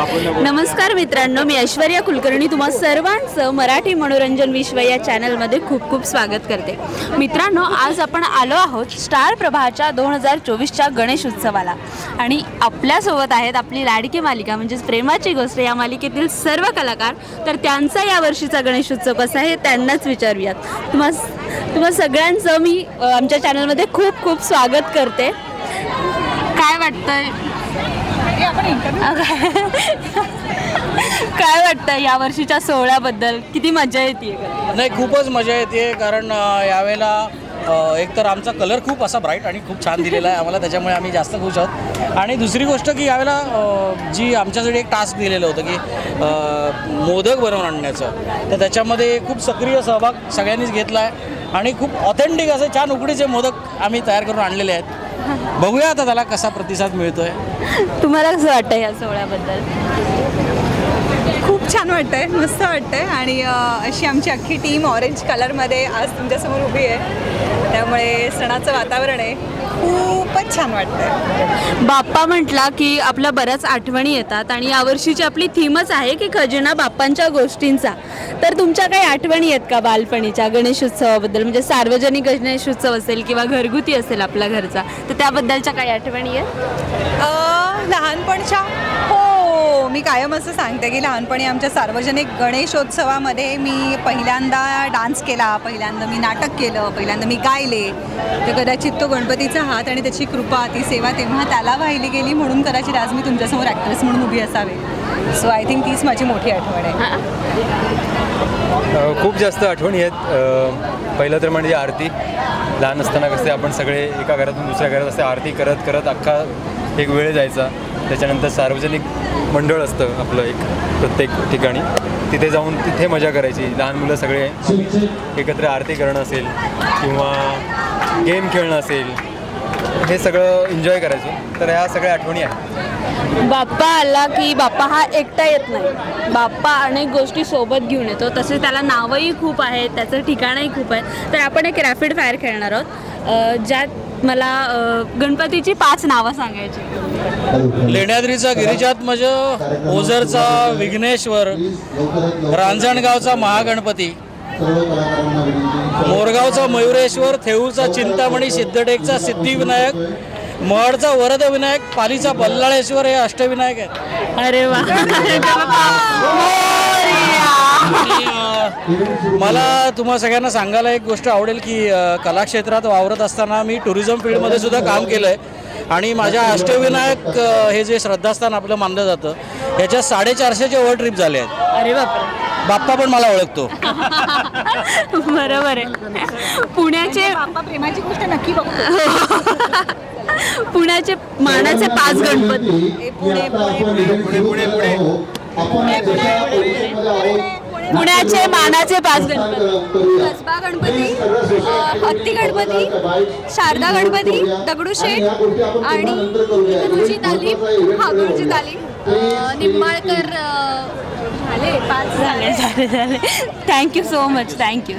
नमस्कार मित्रांनो, मी ऐश्वर्या कुलकर्णी तुम्हा सर्वांचं मराठी मनोरंजन विश्व या चॅनलमध्ये खूप खूप स्वागत करते। मित्रांनो, आज आपण आलो आहोत स्टार प्रभाच्या 2024च्या गणेश उत्सवाला आणि आपल्यासोबत आहेत आपली लाडकी मालिका म्हणजे प्रेमाची गोष्ट या मालिकेतील सर्व कलाकार। तर त्यांचा या वर्षीचा गणेश उत्सव कसा आहे त्यांनाच विचारूयात। तुम्हा सगळ्यांचं मी आमच्या चॅनलमध्ये खूप खूप स्वागत करते। काय वाटतंय काय वाटतं या वर्षीच्या सोहळ्याबद्दल? किती मजा येते? नाही, खूपच मजा येते कारण यावेळेला एक तर आमचा कलर खूप असा ब्राईट आणि खूप छान दिलेला आहे आम्हाला, त्याच्यामुळे आम्ही जास्त खुश आहोत। आणि दुसरी गोष्ट की यावेळेला जी आमच्यासाठी एक टास्क दिलेलं होतं की मोदक बनवून आणण्याचं, तर त्याच्यामध्ये खूप सक्रिय सहभाग सगळ्यांनीच घेतला आहे आणि खूप ऑथेंटिक असे छान उकडीचे मोदक आम्ही तयार करून आणलेले आहेत। बघूया आता त्याला कसा प्रतिसाद मिळतोय। तुम्हाला कसं वाटतं या सोहळ्याबद्दल? खूप छान वाटतंय, मस्त वाटतंय आणि अशी आमची अख्खी टीम ऑरेंज कलरमध्ये आज तुमच्यासमोर उभी आहे, त्यामुळे सणाचं वातावरण आहे, खूपच छान वाटतंय। बाप्पा म्हटला की आपल्या बऱ्याच आठवणी येतात आणि यावर्षीची आपली थीमच आहे की खजिना बाप्पांच्या गोष्टींचा। तर तुमच्या काही आठवणी आहेत का बालपणीच्या गणेशोत्सवाबद्दल? म्हणजे सार्वजनिक गणेशोत्सव असेल किंवा घरगुती असेल आपल्या घरचा, तर त्याबद्दलच्या काही आठवणी आहेत? लहानपणच्या हो, मी कायम असं सांगते की लहानपणी आमच्या सार्वजनिक गणेशोत्सवामध्ये मी पहिल्यांदा डान्स केला, पहिल्यांदा मी नाटक केलं, पहिल्यांदा मी गायले। तर कदाचित तो गणपतीचा हात आणि त्याची कृपा, ती सेवा तेव्हा त्याला वाहिली गेली, म्हणून कदाचित आज मी तुमच्यासमोर ॲक्ट्रेस म्हणून उभी असावे। सो आय थिंक तीच माझी मोठी आठवण आहे। खूप जास्त आठवणी आहेत। पहिलं तर म्हणजे आरती। लहान असताना कसे आपण सगळे एका घरातून दुसऱ्या घरात असे आरती करत करत अख्खा एक वेळ जायचा। त्याच्यानंतर सार्वजनिक मंडळ असतं आपलं एक प्रत्येक ठिकाणी, तिथे जाऊन तिथे मजा करायची। लहान मुलं सगळे एकत्र आरती करणं असेल किंवा गेम खेळणं असेल, हे सगळं एन्जॉय करायचो। तर ह्या सगळ्या आठवणी आहेत। बाप्पा आला की बाप्पा हा एकटा येत नाही, बाप्पा अनेक गोष्टी सोबत घेऊन येतो, तसेच त्याला नावंही खूप आहेत, त्याचं ठिकाणही खूप आहे। तर आपण एक रॅपिड फायर खेळणार आहोत, ज्यात मला गणपतीची 5 नावं सांगायची। लेण्याद्रीचा गिरिजात्मज, ओझरचा विघ्नेश्वर, रांजणगावचा महागणपती, मोरगावचा मयुरेश्वर, थेऊरचा चिंतामणी, सिद्धटेकचा सिद्धिविनायक, महडचा वरदविनायक, पालीचा बल्लाळेश्वर, हे अष्टविनायक आहेत। अरे वा! मला तुम्हा सगळ्यांना सांगायला एक गोष्ट आवडेल की कलाक्षेत्रात वावरत असताना मी टुरिझम फील्डमध्ये सुद्धा काम केलं आहे आणि माझ्या अष्टविनायक हे जे श्रद्धास्थान आपलं मानलं जातं, याच्या 450च्या वर ट्रिप झाले आहेत। अरे बापरे! बाप्पा पण मला ओळखतो। बरोबर आहे। पुण्याचे बाप्पा प्रेमाची गोष्ट नक्की बघतो। पुण्याचे मानाचे 5 गणपती। पुण्याचे मानाचे 5 गणपती। कसबा गणपती, हत्ती गणपती, शारदा गणपती, दगडूशेठ आणि गुरुजी तालीम, गुरुजी तालीम, निंबाळकर। झाले 5 झाले। Thank you so much. थँक्यू।